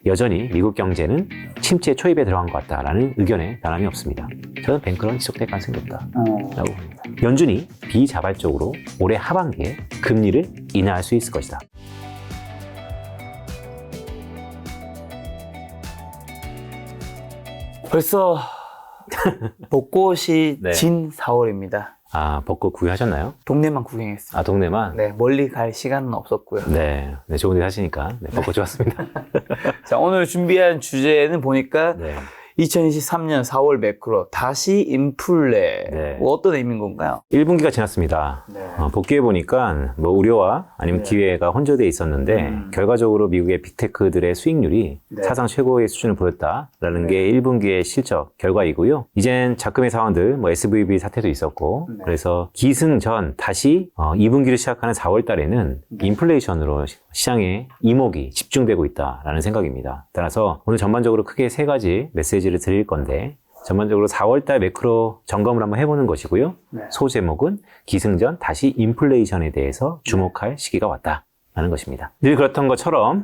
여전히 미국 경제는 침체 초입에 들어간 것 같다라는 의견에 변함이 없습니다. 저는 뱅크런 지속될 가능성이 높다라고 봅니다. 연준이 비자발적으로 올해 하반기에 금리를 인하할 수 있을 것이다. 벌써 벚꽃이 네. 진 4월입니다. 아, 벚꽃 구경하셨나요? 동네만 구경했어요. 아, 동네만? 네, 멀리 갈 시간은 없었고요. 네, 좋은 데 사시니까 벚꽃 좋았습니다. 자, 오늘 준비한 주제는 보니까 네. 2023년 4월 매크로 다시 인플레. 네. 뭐 어떤 의미인 건가요? 1분기가 지났습니다. 네. 복귀해 보니까 뭐 우려와 아니면 네. 기회가 혼재되어 있었는데 결과적으로 미국의 빅테크들의 수익률이 네. 사상 최고의 수준을 보였다라는 네. 게 1분기의 실적 결과이고요. 이젠 작금의 상황들, 뭐 SVB 사태도 있었고 네. 그래서 기승전 다시 2분기를 시작하는 4월 달에는 네. 인플레이션으로 시장에 이목이 집중되고 있다라는 생각입니다. 따라서 오늘 전반적으로 크게 세 가지 메시지를 드릴 건데 전반적으로 4월달 매크로 점검을 한번 해보는 것이고요. 네. 소제목은 기승전 다시 인플레이션에 대해서 주목할 시기가 왔다라는 것입니다. 늘 그렇던 것처럼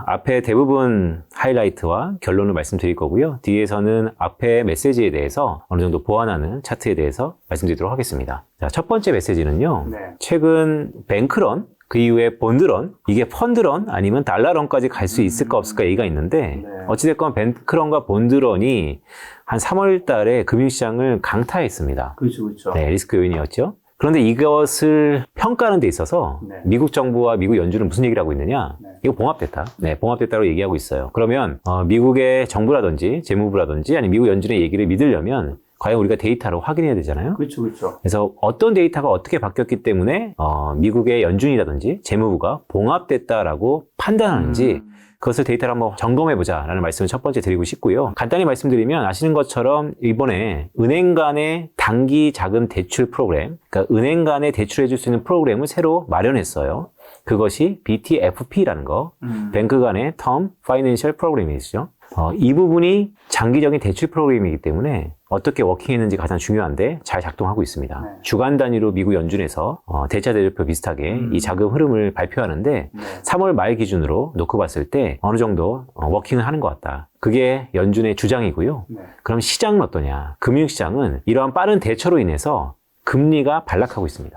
앞에 대부분 하이라이트와 결론을 말씀드릴 거고요. 뒤에서는 앞에 메시지에 대해서 어느 정도 보완하는 차트에 대해서 말씀드리도록 하겠습니다. 자, 첫 번째 메시지는요. 네. 최근 뱅크런 그 이후에 본드런, 이게 펀드런 아니면 달러런까지 갈 수 있을까 없을까 얘기가 있는데 네. 어찌됐건 뱅크런과 본드런이 한 3월 달에 금융시장을 강타했습니다. 그렇죠. 네, 리스크 요인이었죠. 그런데 이것을 평가하는 데 있어서 네. 미국 정부와 미국 연준은 무슨 얘기를 하고 있느냐? 네. 이거 봉합됐다. 네, 봉합됐다고 얘기하고 있어요. 그러면 미국의 정부라든지 재무부라든지 아니면 미국 연준의 얘기를 믿으려면 과연 우리가 데이터로 확인해야 되잖아요. 그렇죠. 그래서 어떤 데이터가 어떻게 바뀌었기 때문에 미국의 연준이라든지 재무부가 봉합됐다라고 판단하는지 그것을 데이터를 한번 점검해보자라는 말씀을 첫 번째 드리고 싶고요. 간단히 말씀드리면 아시는 것처럼 이번에 은행 간의 단기 자금 대출 프로그램, 그러니까 은행 간에 대출해줄 수 있는 프로그램을 새로 마련했어요. 그것이 BTFP라는 거, 뱅크 간의 텀 파이낸셜 프로그램이죠. 이 부분이 장기적인 대출 프로그램이기 때문에 어떻게 워킹했는지 가장 중요한데 잘 작동하고 있습니다. 네. 주간 단위로 미국 연준에서 대차 대조표 비슷하게 이 자금 흐름을 발표하는데 네. 3월 말 기준으로 놓고 봤을 때 어느 정도 워킹을 하는 것 같다. 그게 연준의 주장이고요. 네. 그럼 시장은 어떠냐? 금융시장은 이러한 빠른 대처로 인해서 금리가 반락하고 있습니다.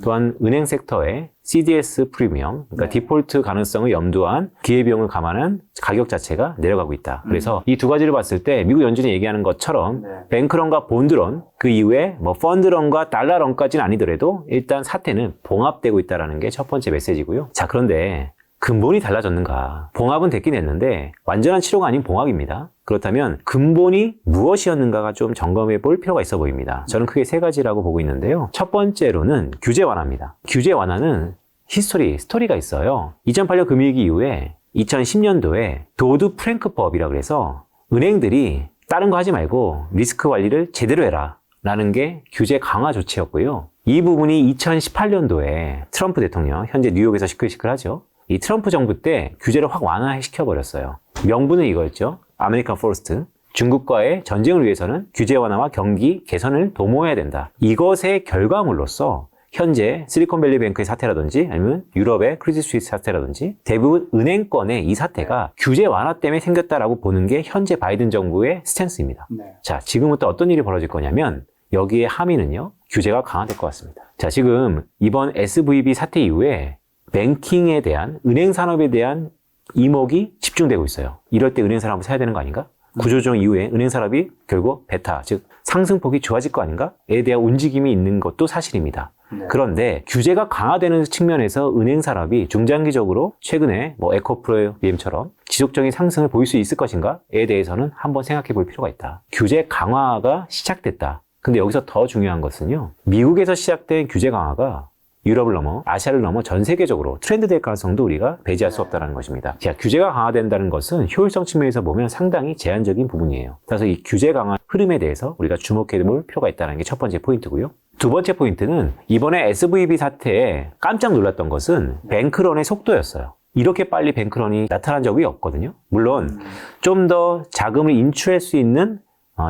또한 은행 섹터의 CDS 프리미엄, 그러니까 네. 디폴트 가능성을 염두한 기회비용을 감안한 가격 자체가 내려가고 있다. 그래서 이 두 가지를 봤을 때 미국 연준이 얘기하는 것처럼 네. 뱅크런과 본드런, 그 이후에 뭐 펀드런과 달러런까지는 아니더라도 일단 사태는 봉합되고 있다는 게 첫 번째 메시지고요. 자, 그런데 근본이 달라졌는가? 봉합은 됐긴 했는데 완전한 치료가 아닌 봉합입니다. 그렇다면 근본이 무엇이었는가가 좀 점검해 볼 필요가 있어 보입니다. 저는 크게 세 가지라고 보고 있는데요. 첫 번째로는 규제 완화입니다. 규제 완화는 스토리가 있어요. 2008년 금융위기 이후에 2010년도에 도드 프랭크법이라고 해서 은행들이 다른 거 하지 말고 리스크 관리를 제대로 해라 라는 게 규제 강화 조치였고요. 이 부분이 2018년도에 트럼프 대통령, 현재 뉴욕에서 시끌시끌하죠. 이 트럼프 정부 때 규제를 확 완화시켜버렸어요. 명분은 이거였죠. 아메리칸 포스트. 중국과의 전쟁을 위해서는 규제 완화와 경기 개선을 도모해야 된다. 이것의 결과물로서 현재 실리콘밸리 뱅크의 사태라든지 아니면 유럽의 크레딧 스위스 사태라든지 대부분 은행권의 이 사태가 규제 완화 때문에 생겼다라고 보는 게 현재 바이든 정부의 스탠스입니다. 네. 자, 지금부터 어떤 일이 벌어질 거냐면 여기에 함의는요, 규제가 강화될 것 같습니다. 자, 지금 이번 SVB 사태 이후에 뱅킹에 대한, 은행 산업에 대한 이목이 집중되고 있어요. 이럴 때 은행 산업을 사야 되는 거 아닌가? 구조조정 이후에 은행 산업이 결국 베타, 즉 상승폭이 좋아질 거 아닌가에 대한 움직임이 있는 것도 사실입니다. 네. 그런데 규제가 강화되는 측면에서 은행 산업이 중장기적으로 최근에 뭐 에코프로비엠처럼 지속적인 상승을 보일 수 있을 것인가에 대해서는 한번 생각해 볼 필요가 있다. 규제 강화가 시작됐다. 근데 여기서 더 중요한 것은요, 미국에서 시작된 규제 강화가 유럽을 넘어 아시아를 넘어 전 세계적으로 트렌드 될 가능성도 우리가 배제할 수 없다는 것입니다. 자, 규제가 강화된다는 것은 효율성 측면에서 보면 상당히 제한적인 부분이에요. 그래서 이 규제 강화 흐름에 대해서 우리가 주목해 볼 필요가 있다는 게 첫 번째 포인트고요. 두 번째 포인트는 이번에 SVB 사태에 깜짝 놀랐던 것은 뱅크런의 속도였어요. 이렇게 빨리 뱅크런이 나타난 적이 없거든요. 물론 좀 더 자금을 인출할 수 있는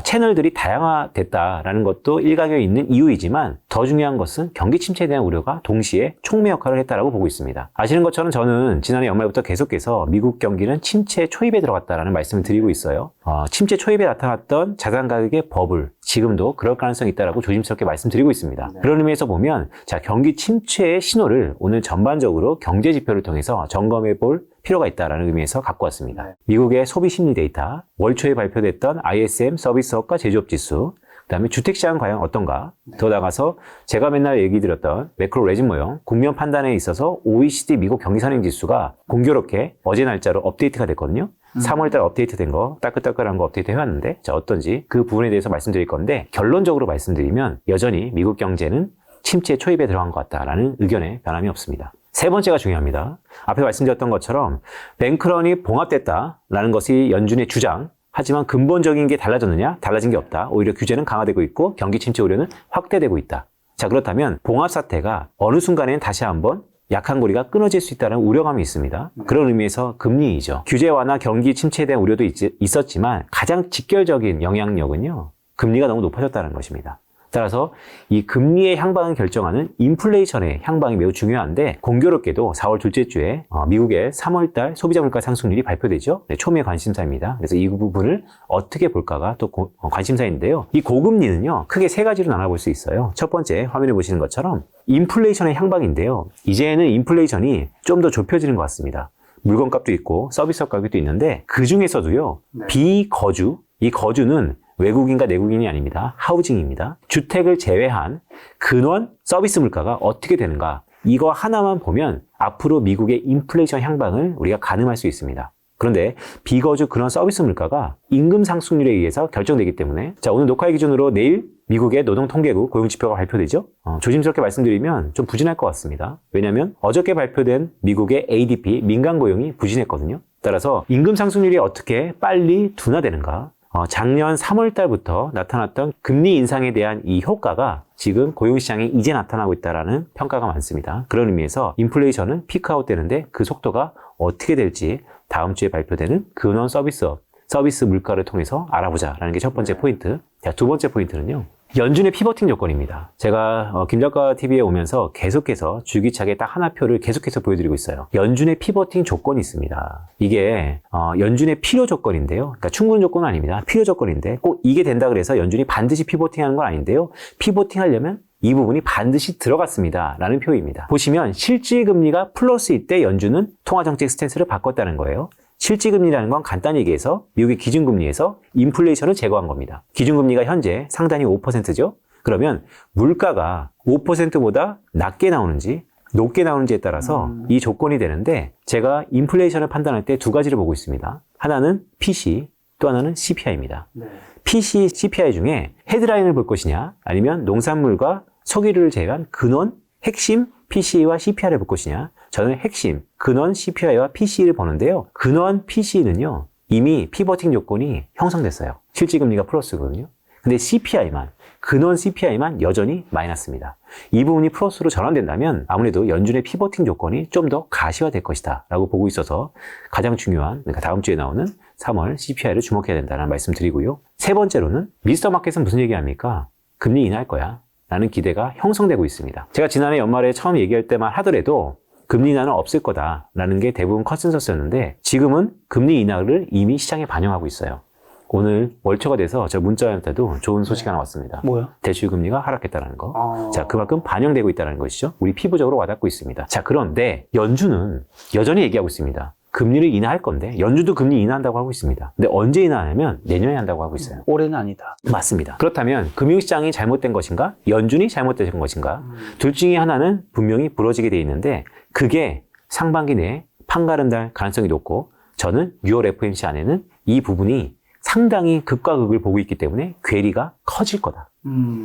채널들이 다양화됐다라는 것도 일각에 있는 이유이지만 더 중요한 것은 경기 침체에 대한 우려가 동시에 촉매 역할을 했다라고 보고 있습니다. 아시는 것처럼 저는 지난해 연말부터 계속해서 미국 경기는 침체 초입에 들어갔다라는 말씀을 드리고 있어요. 침체 초입에 나타났던 자산 가격의 버블, 지금도 그럴 가능성이 있다라고 조심스럽게 말씀드리고 있습니다. 네. 그런 의미에서 보면 자, 경기 침체의 신호를 오늘 전반적으로 경제 지표를 통해서 점검해 볼 필요가 있다는 의미에서 갖고 왔습니다. 네. 미국의 소비 심리 데이터, 월 초에 발표됐던 ISM 서비스업과 제조업 지수, 그다음에 주택시장 과연 어떤가? 더 나가서 제가 맨날 얘기 드렸던 매크로 레진 모형, 국면 판단에 있어서 OECD 미국 경기 선행 지수가 공교롭게 어제 날짜로 업데이트가 됐거든요. 3월달 업데이트된 거, 따끈따끈한 거 업데이트 해왔는데, 자, 어떤지 그 부분에 대해서 말씀드릴 건데, 결론적으로 말씀드리면 여전히 미국 경제는 침체 초입에 들어간 것 같다라는 의견에 변함이 없습니다. 세 번째가 중요합니다. 앞에 말씀드렸던 것처럼 뱅크런이 봉합됐다라는 것이 연준의 주장. 하지만 근본적인 게 달라졌느냐? 달라진 게 없다. 오히려 규제는 강화되고 있고 경기 침체 우려는 확대되고 있다. 자, 그렇다면 봉합 사태가 어느 순간에는 다시 한번 약한 고리가 끊어질 수 있다는 우려감이 있습니다. 그런 의미에서 금리이죠. 규제 완화 경기 침체에 대한 우려도 있었지만 가장 직결적인 영향력은요. 금리가 너무 높아졌다는 것입니다. 따라서 이 금리의 향방을 결정하는 인플레이션의 향방이 매우 중요한데 공교롭게도 4월 둘째 주에 미국의 3월달 소비자 물가 상승률이 발표되죠. 네, 초미의 관심사입니다. 그래서 이 부분을 어떻게 볼까가 또 관심사인데요. 이 고금리는요. 크게 세 가지로 나눠볼 수 있어요. 첫 번째 화면에 보시는 것처럼 인플레이션의 향방인데요. 이제는 인플레이션이 좀 더 좁혀지는 것 같습니다. 물건값도 있고 서비스 가격도 있는데 그 중에서도요. 비거주, 이 거주는 외국인과 내국인이 아닙니다. 하우징입니다. 주택을 제외한 근원 서비스 물가가 어떻게 되는가? 이거 하나만 보면 앞으로 미국의 인플레이션 향방을 우리가 가늠할 수 있습니다. 그런데 비거주 근원 서비스 물가가 임금 상승률에 의해서 결정되기 때문에 자, 오늘 녹화일 기준으로 내일 미국의 노동통계국 고용지표가 발표되죠? 조심스럽게 말씀드리면 좀 부진할 것 같습니다. 왜냐하면 어저께 발표된 미국의 ADP 민간 고용이 부진했거든요. 따라서 임금 상승률이 어떻게 빨리 둔화되는가? 작년 3월 달부터 나타났던 금리 인상에 대한 이 효과가 지금 고용시장에 이제 나타나고 있다는 평가가 많습니다. 그런 의미에서 인플레이션은 피크아웃 되는데 그 속도가 어떻게 될지 다음 주에 발표되는 근원 서비스 물가를 통해서 알아보자라는 게 첫 번째 포인트. 자, 두 번째 포인트는요. 연준의 피버팅 조건입니다. 제가 김작가 TV에 오면서 계속해서 줄기차게 딱 하나표를 계속해서 보여드리고 있어요. 연준의 피버팅 조건이 있습니다. 이게 연준의 필요 조건인데요. 그러니까 충분 조건은 아닙니다. 필요 조건인데 꼭 이게 된다 그래서 연준이 반드시 피버팅하는 건 아닌데요. 피버팅하려면 이 부분이 반드시 들어갔습니다. 라는 표입니다. 보시면 실질금리가 플러스일 때 연준은 통화정책 스탠스를 바꿨다는 거예요. 실질금리라는 건 간단히 얘기해서 미국의 기준금리에서 인플레이션을 제거한 겁니다. 기준금리가 현재 상단이 5%죠. 그러면 물가가 5%보다 낮게 나오는지 높게 나오는지에 따라서 이 조건이 되는데 제가 인플레이션을 판단할 때 두 가지를 보고 있습니다. 하나는 PC, 또 하나는 CPI입니다. 네. PC, CPI 중에 헤드라인을 볼 것이냐 아니면 농산물과 석유를 제외한 근원, 핵심 PC와 CPI를 볼 것이냐 저는 핵심, 근원 CPI와 PC를 보는데요. 근원 PC는요. 이미 피버팅 조건이 형성됐어요. 실질금리가 플러스거든요. 근데 CPI만, 근원 CPI만 여전히 마이너스입니다. 이 부분이 플러스로 전환된다면 아무래도 연준의 피버팅 조건이 좀 더 가시화될 것이다 라고 보고 있어서 가장 중요한, 그러니까 다음 주에 나오는 3월 CPI를 주목해야 된다는 말씀 드리고요. 세 번째로는 미스터 마켓은 무슨 얘기합니까? 금리 인하할 거야 라는 기대가 형성되고 있습니다. 제가 지난해 연말에 처음 얘기할 때만 하더라도 금리 인하는 없을 거다라는 게 대부분 컨센서스였는데 지금은 금리 인하를 이미 시장에 반영하고 있어요. 오늘 월초가 돼서 저 문자한테도 좋은 소식 하나 왔습니다. 뭐요? 대출 금리가 하락했다는 거. 자, 그만큼 반영되고 있다는 것이죠. 우리 피부적으로 와닿고 있습니다. 자, 그런데 연준은 여전히 얘기하고 있습니다. 금리를 인하할 건데 연준도 금리 인하한다고 하고 있습니다. 근데 언제 인하하냐면 내년에 한다고 하고 있어요. 올해는 아니다. 맞습니다. 그렇다면 금융시장이 잘못된 것인가? 연준이 잘못된 것인가? 둘 중에 하나는 분명히 부러지게 돼 있는데 그게 상반기 내에 판가름날 가능성이 높고 저는 6월 FOMC 안에는 이 부분이 상당히 극과 극을 보고 있기 때문에 괴리가 커질 거다.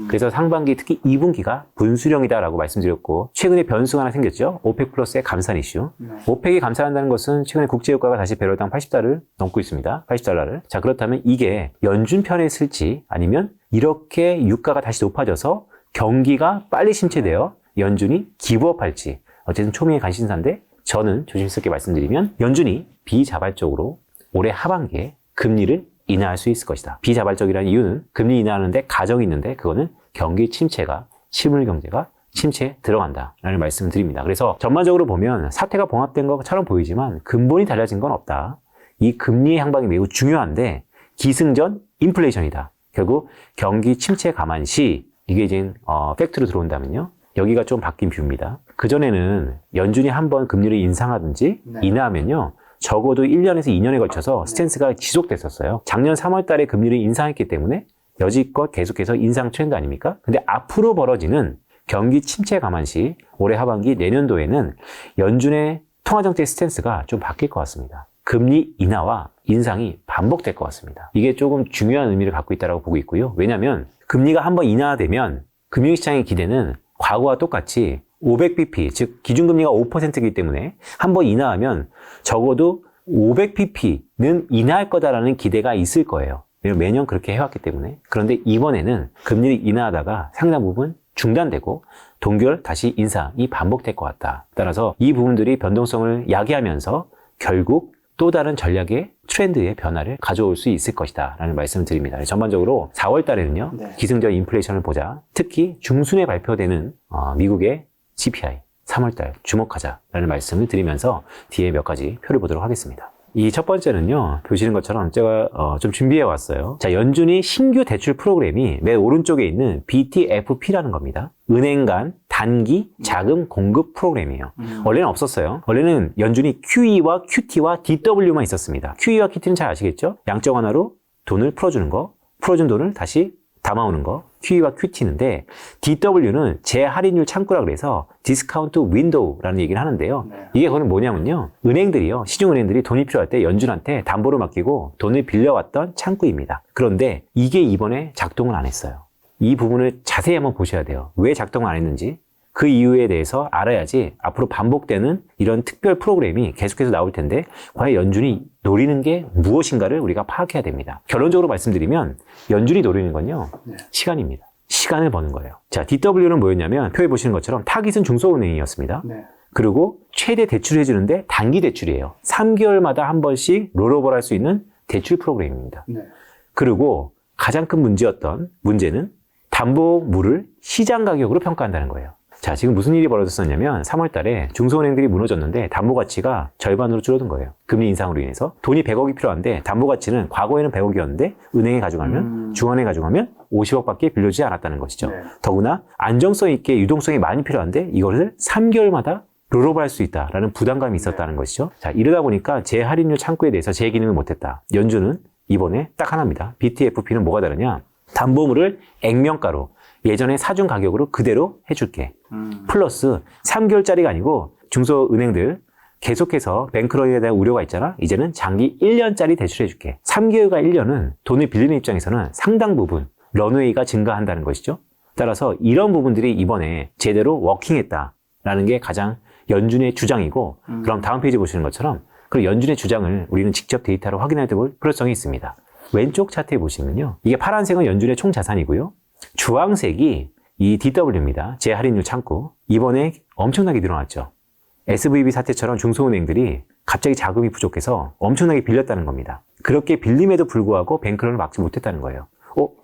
그래서 상반기 특히 2분기가 분수령이다라고 말씀드렸고 최근에 변수가 하나 생겼죠. 오펙 플러스의 감산 이슈. 오펙이 감산한다는 것은 최근에 국제유가가 다시 배럴당 80달러를 넘고 있습니다. 80달러를. 자, 그렇다면 이게 연준 편에 쓸지 아니면 이렇게 유가가 다시 높아져서 경기가 빨리 침체되어 연준이 기부업할지 어쨌든 초미의 관심사인데 저는 조심스럽게 말씀드리면 연준이 비자발적으로 올해 하반기에 금리를 인하할 수 있을 것이다. 비자발적이라는 이유는 금리 인하하는데 가정이 있는데 그거는 경기 침체가 실물 경제가 침체에 들어간다라는 말씀을 드립니다. 그래서 전반적으로 보면 사태가 봉합된 것처럼 보이지만 근본이 달라진 건 없다. 이 금리의 향방이 매우 중요한데 기승전 인플레이션이다. 결국 경기 침체 감안 시 이게 이제 팩트로 들어온다면요. 여기가 좀 바뀐 뷰입니다. 그전에는 연준이 한번 금리를 인상하든지 인하하면요. 적어도 1년에서 2년에 걸쳐서 스탠스가 지속됐었어요. 작년 3월 달에 금리를 인상했기 때문에 여지껏 계속해서 인상 트렌드 아닙니까? 근데 앞으로 벌어지는 경기 침체 감안 시 올해 하반기 내년도에는 연준의 통화정책 스탠스가 좀 바뀔 것 같습니다. 금리 인하와 인상이 반복될 것 같습니다. 이게 조금 중요한 의미를 갖고 있다고 보고 있고요. 왜냐하면 금리가 한번 인하되면 금융시장의 기대는 과거와 똑같이 500bp, 즉 기준금리가 5%이기 때문에 한번 인하하면 적어도 500pp는 인하할 거다라는 기대가 있을 거예요. 왜냐하면 매년 그렇게 해왔기 때문에. 그런데 이번에는 금리를 인하하다가 상당 부분 중단되고 동결 다시 인상이 반복될 것 같다. 따라서 이 부분들이 변동성을 야기하면서 결국 또 다른 전략의 트렌드의 변화를 가져올 수 있을 것이다 라는 말씀을 드립니다. 전반적으로 4월 달에는요. 기승전 인플레이션을 보자. 특히 중순에 발표되는 미국의 CPI 3월 달 주목하자라는 말씀을 드리면서 뒤에 몇 가지 표를 보도록 하겠습니다. 이 첫 번째는요, 보시는 것처럼 제가 좀 준비해 왔어요. 자, 연준이 신규 대출 프로그램이 맨 오른쪽에 있는 BTFP라는 겁니다. 은행 간 단기 자금 공급 프로그램이에요. 원래는 없었어요. 원래는 연준이 QE와 QT와 DW만 있었습니다. QE와 QT는 잘 아시겠죠? 양적 완화로 돈을 풀어주는 거, 풀어준 돈을 다시 담아오는 거, QE와 QT인데 DW는 재할인율 창구라 그래서 디스카운트 윈도우라는 얘기를 하는데요. 이게 그건 뭐냐면요. 은행들이요. 시중은행들이 돈이 필요할 때 연준한테 담보를 맡기고 돈을 빌려왔던 창구입니다. 그런데 이게 이번에 작동을 안 했어요. 이 부분을 자세히 한번 보셔야 돼요. 왜 작동을 안 했는지 그 이유에 대해서 알아야지 앞으로 반복되는 이런 특별 프로그램이 계속해서 나올 텐데 과연 연준이 노리는 게 무엇인가를 우리가 파악해야 됩니다. 결론적으로 말씀드리면 연준이 노리는 건요. 시간입니다. 시간을 버는 거예요. 자, DW는 뭐였냐면 표에 보시는 것처럼 타깃은 중소은행이었습니다. 그리고 최대 대출을 해주는데 단기 대출이에요. 3개월마다 한 번씩 롤오버를 할 수 있는 대출 프로그램입니다. 그리고 가장 큰 문제는 담보물을 시장 가격으로 평가한다는 거예요. 자, 지금 무슨 일이 벌어졌었냐면 3월 달에 중소은행들이 무너졌는데 담보 가치가 절반으로 줄어든 거예요. 금리 인상으로 인해서. 돈이 100억이 필요한데 담보 가치는 과거에는 100억이었는데 은행에 가져가면 중앙에 가져가면 50억밖에 빌려주지 않았다는 것이죠. 더구나 안정성 있게 유동성이 많이 필요한데 이것을 3개월마다 롤오버 할 수 있다라는 부담감이 있었다는 것이죠. 자, 이러다 보니까 재할인율 창구에 대해서 재기능을 못했다. 연준은 이번에 딱 하나입니다. BTFP는 뭐가 다르냐? 담보물을 액면가로 예전에 사준 가격으로 그대로 해줄게. 플러스 3개월짜리가 아니고 중소은행들 계속해서 뱅크런에 대한 우려가 있잖아. 이제는 장기 1년짜리 대출해줄게. 3개월과 1년은 돈을 빌리는 입장에서는 상당 부분 런웨이가 증가한다는 것이죠. 따라서 이런 부분들이 이번에 제대로 워킹했다라는 게 가장 연준의 주장이고 그럼 다음 페이지 보시는 것처럼 그 연준의 주장을 우리는 직접 데이터로 확인해 볼 필요성이 있습니다. 왼쪽 차트에 보시면요. 이게 파란색은 연준의 총 자산이고요. 주황색이 이 DW입니다. 재할인율 창구. 이번에 엄청나게 늘어났죠. SVB 사태처럼 중소은행들이 갑자기 자금이 부족해서 엄청나게 빌렸다는 겁니다. 그렇게 빌림에도 불구하고 뱅크런을 막지 못했다는 거예요.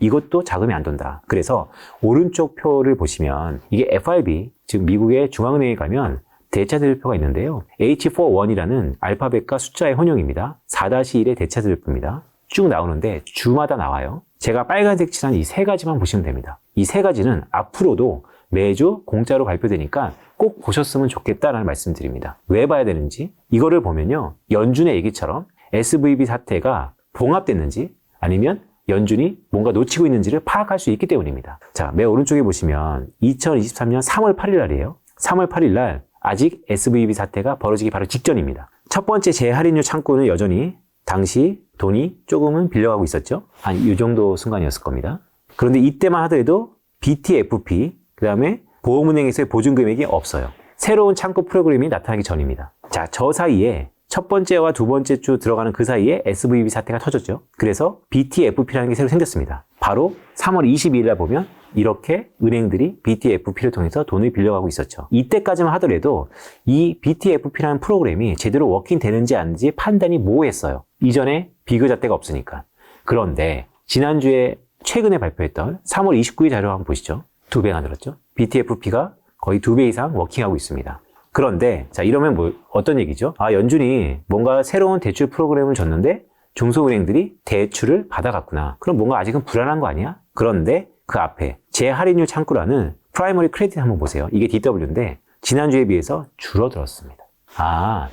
이것도 자금이 안 돈다. 그래서 오른쪽 표를 보시면 이게 FRB, 즉 미국의 중앙은행에 가면 대차대조표가 있는데요. H41이라는 알파벳과 숫자의 혼용입니다. 4-1의 대차대조표입니다. 쭉 나오는데 주마다 나와요. 제가 빨간색 칠한 이 세 가지만 보시면 됩니다. 이 세 가지는 앞으로도 매주 공짜로 발표되니까 꼭 보셨으면 좋겠다라는 말씀 드립니다. 왜 봐야 되는지 이거를 보면요. 연준의 얘기처럼 SVB 사태가 봉합됐는지 아니면 연준이 뭔가 놓치고 있는지를 파악할 수 있기 때문입니다. 자, 맨 오른쪽에 보시면 2023년 3월 8일 날이에요. 3월 8일 날 아직 SVB 사태가 벌어지기 바로 직전입니다. 첫 번째 재할인율 창구는 여전히 당시 돈이 조금은 빌려가고 있었죠. 한 이 정도 순간이었을 겁니다. 그런데 이때만 하더라도 BTFP, 그 다음에 보험은행에서의 보증금액이 없어요. 새로운 창구 프로그램이 나타나기 전입니다. 자, 저 사이에 첫 번째와 두 번째 주 들어가는 그 사이에 SVB 사태가 터졌죠. 그래서 BTFP라는 게 새로 생겼습니다. 바로 3월 22일 날 보면 이렇게 은행들이 BTFP를 통해서 돈을 빌려가고 있었죠. 이때까지만 하더라도 이 BTFP라는 프로그램이 제대로 워킹 되는지 아닌지 판단이 모호했어요. 이전에 비교 잣대가 없으니까. 그런데 지난주에 최근에 발표했던 3월 29일 자료 한번 보시죠. 2배가 늘었죠. BTFP가 거의 2배 이상 워킹하고 있습니다. 그런데 자 이러면 어떤 얘기죠? 연준이 뭔가 새로운 대출 프로그램을 줬는데 중소은행들이 대출을 받아갔구나. 그럼 뭔가 아직은 불안한 거 아니야? 그런데 그 앞에 재할인율 창구라는 프라이머리 크레딧 한번 보세요. 이게 DW인데 지난주에 비해서 줄어들었습니다.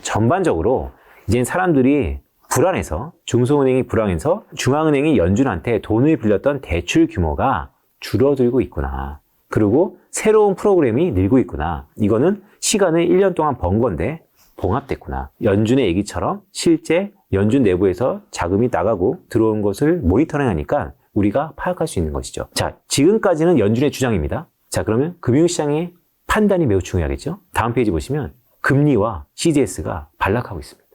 전반적으로 이제 사람들이 불안해서 중소은행이 불안해서 중앙은행이 연준한테 돈을 빌렸던 대출 규모가 줄어들고 있구나. 그리고 새로운 프로그램이 늘고 있구나. 이거는 시간을 1년 동안 번 건데 봉합됐구나. 연준의 얘기처럼 실제 연준 내부에서 자금이 나가고 들어온 것을 모니터링하니까 우리가 파악할 수 있는 것이죠. 자, 지금까지는 연준의 주장입니다. 자, 그러면 금융시장의 판단이 매우 중요하겠죠. 다음 페이지 보시면 금리와 CDS가 반락하고 있습니다.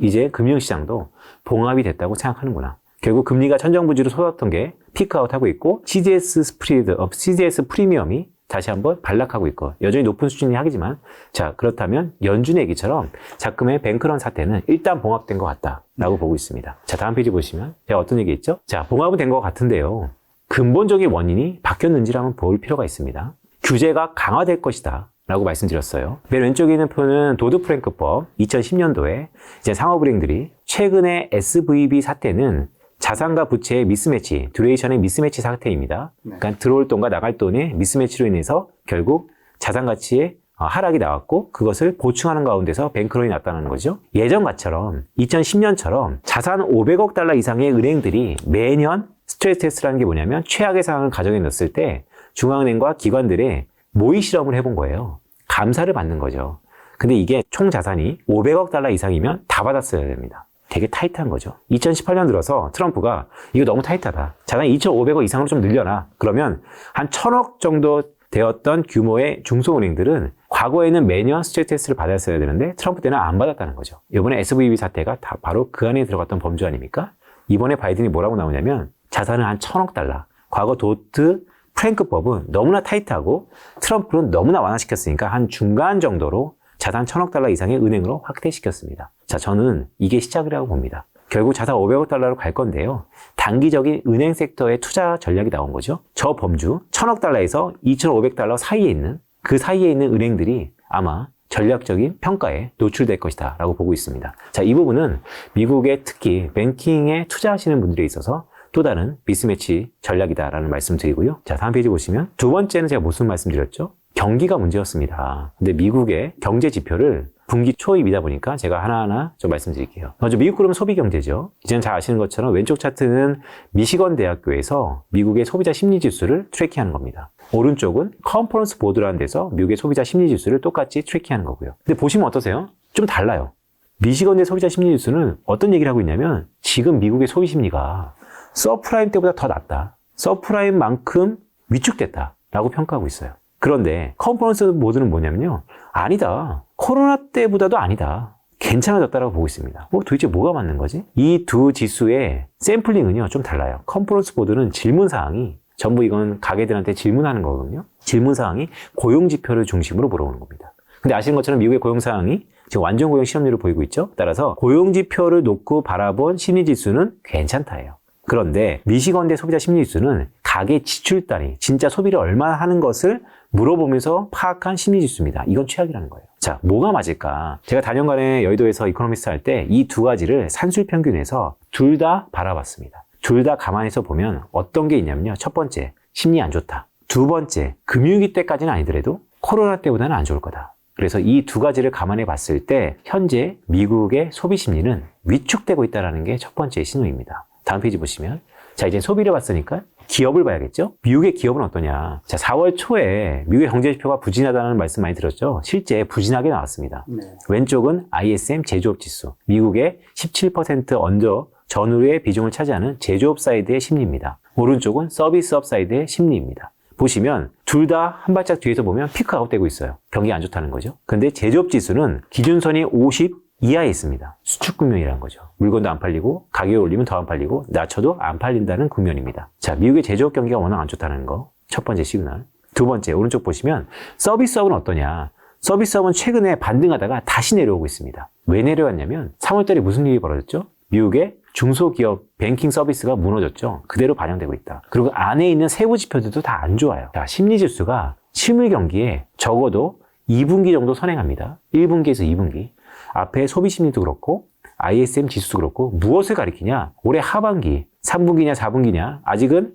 이제 금융시장도 봉합이 됐다고 생각하는구나. 결국 금리가 천정부지로 솟았던 게 피크아웃하고 있고 CDS 프리미엄이 다시 한번 반락하고 있고 여전히 높은 수준이 하지만 자 그렇다면 연준의 얘기처럼 자금의 뱅크런 사태는 일단 봉합된 것 같다라고 보고 있습니다. 자 다음 페이지 보시면 제가 어떤 얘기 했죠? 자 봉합은 된 것 같은데요. 근본적인 원인이 바뀌었는지를 한번 볼 필요가 있습니다. 규제가 강화될 것이다 라고 말씀드렸어요. 맨 왼쪽에 있는 표는 도드-프랭크법 2010년도에 이제 상업은행들이 최근에 SVB 사태는 자산과 부채의 미스매치, 듀레이션의 미스매치 사태입니다. 그러니까 들어올 돈과 나갈 돈의 미스매치로 인해서 결국 자산 가치의 하락이 나왔고 그것을 보충하는 가운데서 뱅크런이 났다는 거죠. 예전과처럼 2010년처럼 자산 500억 달러 이상의 은행들이 매년 스트레스 테스트라는 게 뭐냐면 최악의 상황을 가정해 넣었을 때 중앙은행과 기관들의 모의 실험을 해본 거예요. 감사를 받는 거죠. 근데 이게 총 자산이 500억 달러 이상이면 다 받았어야 됩니다. 되게 타이트한 거죠. 2018년 들어서 트럼프가 이거 너무 타이트하다. 자산이 2,500억 이상으로 좀 늘려놔. 그러면 한 1,000억 정도 되었던 규모의 중소은행들은 과거에는 매년 스트레스 테스트를 받았어야 되는데 트럼프 때는 안 받았다는 거죠. 이번에 SVB 사태가 다 바로 그 안에 들어갔던 범주 아닙니까? 이번에 바이든이 뭐라고 나오냐면 자산은 한 1,000억 달러. 과거 도트 프랭크법은 너무나 타이트하고 트럼프는 너무나 완화시켰으니까 한 중간 정도로 자산 1,000억 달러 이상의 은행으로 확대시켰습니다. 자, 저는 이게 시작이라고 봅니다. 결국 자산 500억 달러로 갈 건데요. 단기적인 은행 섹터의 투자 전략이 나온 거죠. 저 범주 1,000억 달러에서 2,500달러 사이에 있는 그 사이에 있는 은행들이 아마 전략적인 평가에 노출될 것이다 라고 보고 있습니다. 자, 이 부분은 미국의 특히 뱅킹에 투자하시는 분들에 있어서 또 다른 미스매치 전략이다라는 말씀 드리고요. 자, 다음 페이지 보시면 두 번째는 제가 무슨 말씀 드렸죠? 경기가 문제였습니다. 근데 미국의 경제 지표를 분기 초입이다 보니까 제가 하나하나 좀 말씀드릴게요. 먼저 미국 그러면 소비 경제죠. 이제는 잘 아시는 것처럼 왼쪽 차트는 미시건 대학교에서 미국의 소비자 심리 지수를 트래킹하는 겁니다. 오른쪽은 컨퍼런스 보드라는 데서 미국의 소비자 심리 지수를 똑같이 트래킹하는 거고요. 근데 보시면 어떠세요? 좀 달라요. 미시건대 소비자 심리 지수는 어떤 얘기를 하고 있냐면 지금 미국의 소비 심리가 서프라임 때보다 더 낮다. 서프라임만큼 위축됐다 라고 평가하고 있어요. 그런데 컨퍼런스 보드는 뭐냐면요. 아니다. 코로나 때보다도 아니다. 괜찮아졌다라고 보고 있습니다. 도대체 뭐가 맞는 거지? 이 두 지수의 샘플링은요. 좀 달라요. 컨퍼런스 보드는 질문사항이 전부 이건 가게들한테 질문하는 거거든요. 질문사항이 고용지표를 중심으로 물어보는 겁니다. 근데 아시는 것처럼 미국의 고용사항이 지금 완전 고용 실업률을 보이고 있죠. 따라서 고용지표를 놓고 바라본 심리지수는 괜찮다예요. 그런데 미시건대 소비자 심리지수는 가계 지출 단위, 진짜 소비를 얼마나 하는 것을 물어보면서 파악한 심리지수입니다. 이건 최악이라는 거예요. 자, 뭐가 맞을까? 제가 다년간에 여의도에서 이코노미스트 할 때 이 두 가지를 산술평균해서 둘 다 바라봤습니다. 둘 다 감안해서 보면 어떤 게 있냐면요. 첫 번째, 심리 안 좋다. 두 번째, 금융위기 때까지는 아니더라도 코로나 때보다는 안 좋을 거다. 그래서 이 두 가지를 감안해 봤을 때 현재 미국의 소비 심리는 위축되고 있다는 게 첫 번째 신호입니다. 다음 페이지 보시면 자 이제 소비를 봤으니까 기업을 봐야겠죠? 미국의 기업은 어떠냐? 자 4월 초에 미국의 경제지표가 부진하다는 말씀 많이 들었죠? 실제 부진하게 나왔습니다. 왼쪽은 ISM 제조업 지수, 미국의 17% 언저 전후의 비중을 차지하는 제조업 사이드의 심리입니다. 오른쪽은 서비스업 사이드의 심리입니다. 보시면 둘 다 한 발짝 뒤에서 보면 피크아웃 되고 있어요. 경기가 안 좋다는 거죠. 근데 제조업 지수는 기준선이 50 이하에 있습니다. 수축 국면이라는 거죠. 물건도 안 팔리고 가격을 올리면 더 안 팔리고 낮춰도 안 팔린다는 국면입니다. 자, 미국의 제조업 경기가 워낙 안 좋다는 거 첫 번째 시그널. 두 번째 오른쪽 보시면 서비스업은 어떠냐? 서비스업은 최근에 반등하다가 다시 내려오고 있습니다. 왜 내려왔냐면 3월달에 무슨 일이 벌어졌죠? 미국의 중소기업 뱅킹 서비스가 무너졌죠. 그대로 반영되고 있다. 그리고 안에 있는 세부 지표들도 다 안 좋아요. 자, 심리지수가 실물 경기에 적어도 2분기 정도 선행합니다. 1분기에서 2분기. 앞에 소비심리도 그렇고 ISM 지수도 그렇고 무엇을 가리키냐? 올해 하반기 3분기냐 4분기냐? 아직은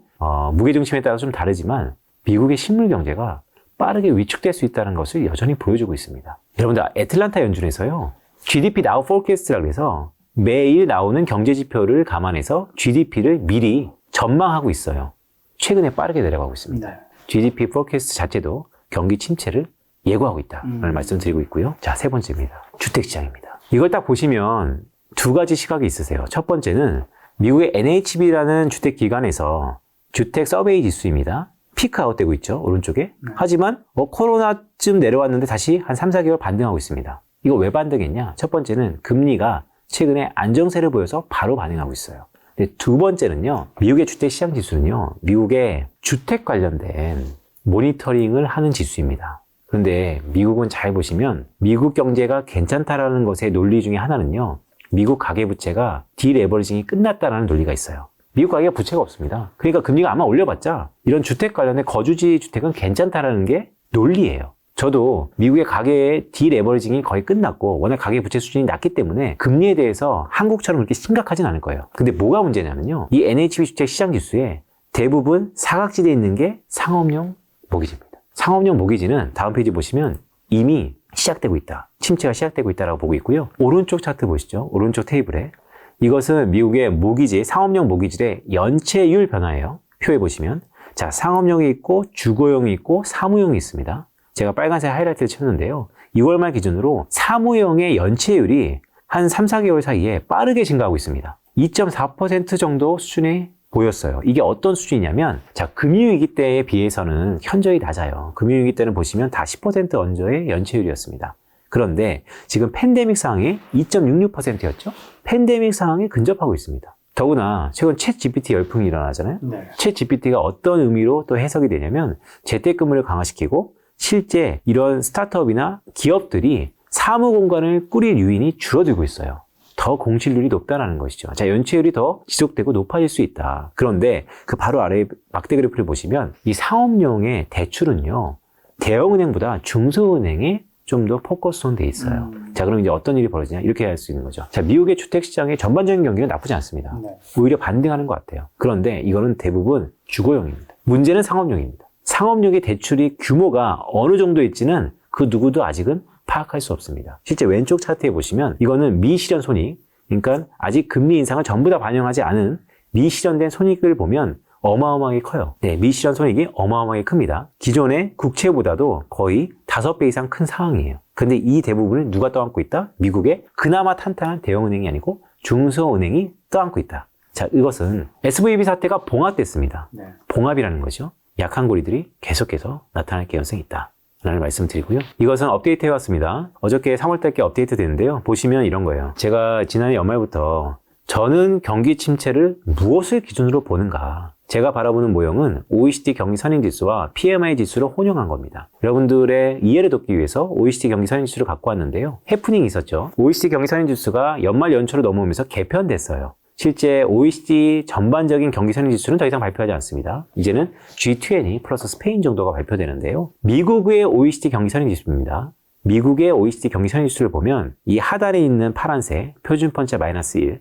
무게중심에 따라 좀 다르지만 미국의 실물 경제가 빠르게 위축될 수 있다는 것을 여전히 보여주고 있습니다. 여러분들 애틀란타 연준에서요. GDP Now Forecast라고 해서 매일 나오는 경제 지표를 감안해서 GDP를 미리 전망하고 있어요. 최근에 빠르게 내려가고 있습니다. 네. GDP Forecast 자체도 경기 침체를 예고하고 있다는 말씀드리고 있고요. 자, 세 번째입니다. 주택시장입니다. 이걸 딱 보시면 두 가지 시각이 있으세요. 첫 번째는 미국의 NHB라는 주택기관에서 주택 서베이 지수입니다. 피크아웃 되고 있죠. 오른쪽에. 하지만 코로나쯤 내려왔는데 다시 한 3, 4개월 반등하고 있습니다. 이거 왜 반등했냐? 첫 번째는 금리가 최근에 안정세를 보여서 바로 반응하고 있어요. 근데 두 번째는요. 미국의 주택시장 지수는요. 미국의 주택 관련된 모니터링을 하는 지수입니다. 그런데 미국은 잘 보시면 미국 경제가 괜찮다라는 것의 논리 중에 하나는요. 미국 가계부채가 디레버리징이 끝났다라는 논리가 있어요. 미국 가계가 부채가 없습니다. 그러니까 금리가 아마 올려봤자 이런 주택 관련된 거주지 주택은 괜찮다라는 게 논리예요. 저도 미국의 가계의 디레버리징이 거의 끝났고 워낙 가계 부채 수준이 낮기 때문에 금리에 대해서 한국처럼 그렇게 심각하진 않을 거예요. 근데 뭐가 문제냐면요. 이 NHB 주택 시장 지수에 대부분 사각지대에 있는 게 상업용 모기지입니다. 상업용 모기지는 다음 페이지 보시면 이미 시작되고 있다. 침체가 시작되고 있다라고 보고 있고요. 오른쪽 차트 보시죠. 오른쪽 테이블에. 이것은 미국의 모기지, 상업용 모기지의 연체율 변화예요. 표에 보시면. 자, 상업용이 있고 주거용이 있고 사무용이 있습니다. 제가 빨간색 하이라이트를 쳤는데요. 2월 말 기준으로 사무용의 연체율이 한 3, 4개월 사이에 빠르게 증가하고 있습니다. 2.4% 정도 수준이 보였어요. 이게 어떤 수준이냐면, 자, 금융위기 때에 비해서는 현저히 낮아요. 금융위기 때는 보시면 다 10% 언저의 연체율이었습니다. 그런데 지금 팬데믹 상황이 2.66%였죠? 팬데믹 상황에 근접하고 있습니다. 더구나 최근 챗 GPT 열풍이 일어나잖아요. 네. 챗 GPT가 어떤 의미로 또 해석이 되냐면 재택근무를 강화시키고 실제 이런 스타트업이나 기업들이 사무 공간을 꾸릴 유인이 줄어들고 있어요. 더 공실률이 높다는 것이죠. 자, 연체율이 더 지속되고 높아질 수 있다. 그런데 그 바로 아래 막대 그래프를 보시면 이 상업용의 대출은요. 대형은행보다 중소은행에 좀 더 포커스온 돼 있어요. 자, 그럼 이제 어떤 일이 벌어지냐? 이렇게 할 수 있는 거죠. 자, 미국의 주택시장의 전반적인 경기는 나쁘지 않습니다. 네. 오히려 반등하는 것 같아요. 그런데 이거는 대부분 주거용입니다. 문제는 상업용입니다. 상업용의 대출이 규모가 어느 정도일지는 그 누구도 아직은 파악할 수 없습니다. 실제 왼쪽 차트에 보시면 이거는 미실현 손익, 그러니까 아직 금리 인상을 전부 다 반영하지 않은 미실현된 손익을 보면 어마어마하게 커요. 네, 미실현 손익이 어마어마하게 큽니다. 기존의 국채보다도 거의 5배 이상 큰 상황이에요. 근데 이 대부분을 누가 떠안고 있다? 미국의 그나마 탄탄한 대형은행이 아니고 중소은행이 떠안고 있다. 자, 이것은 SVB 사태가 봉합됐습니다. 네. 봉합이라는 거죠. 약한 고리들이 계속해서 나타날 개연성이 있다. 라는 말씀 드리고요. 이것은 업데이트 해왔습니다. 어저께 3월달께 업데이트 됐는데요. 보시면 이런 거예요. 제가 지난해 연말부터 저는 경기 침체를 무엇을 기준으로 보는가? 제가 바라보는 모형은 OECD 경기 선행지수와 PMI 지수를 혼용한 겁니다. 여러분들의 이해를 돕기 위해서 OECD 경기 선행지수를 갖고 왔는데요. 해프닝이 있었죠. OECD 경기 선행지수가 연말 연초를 넘어오면서 개편됐어요. 실제 OECD 전반적인 경기 선행지수는 더 이상 발표하지 않습니다. 이제는 G20 플러스 스페인 정도가 발표되는데요. 미국의 OECD 경기 선행지수입니다. 미국의 OECD 경기 선행지수를 보면 이 하단에 있는 파란색 표준펀치 -1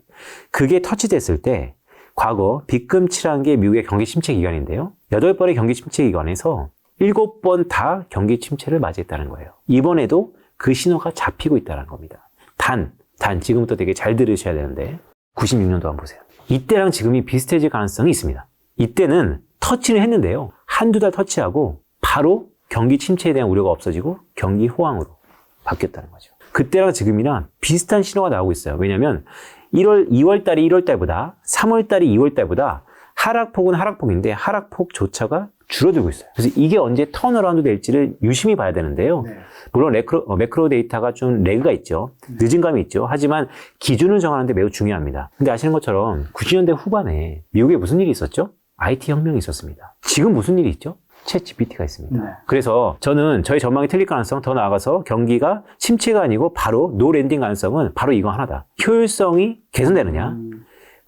그게 터치됐을 때 과거 빗금치라는 게 미국의 경기 침체 기간인데요. 8번의 경기 침체 기간에서 7번 다 경기 침체를 맞이했다는 거예요. 이번에도 그 신호가 잡히고 있다는 겁니다. 단 지금부터 되게 잘 들으셔야 되는데 96년도 한번 보세요. 이때랑 지금이 비슷해질 가능성이 있습니다. 이때는 터치를 했는데요. 한두 달 터치하고 바로 경기 침체에 대한 우려가 없어지고 경기 호황으로 바뀌었다는 거죠. 그때랑 지금이랑 비슷한 신호가 나오고 있어요. 왜냐하면 2월달이 1월달보다 3월달이 2월달보다 하락폭은 하락폭인데 하락폭조차가 줄어들고 있어요. 그래서 이게 언제 턴어라운드 될지를 유심히 봐야 되는데요. 네. 물론 매크로 데이터가 좀 렉가 있죠. 늦은 감이 있죠. 하지만 기준을 정하는데 매우 중요합니다. 근데 아시는 것처럼 90년대 후반에 미국에 무슨 일이 있었죠? IT 혁명이 있었습니다. 지금 무슨 일이 있죠? 챗 GPT가 있습니다. 네. 그래서 저는 저희 전망이 틀릴 가능성 더 나아가서 경기가 침체가 아니고 바로 노 랜딩 가능성은 바로 이거 하나다. 효율성이 개선되느냐?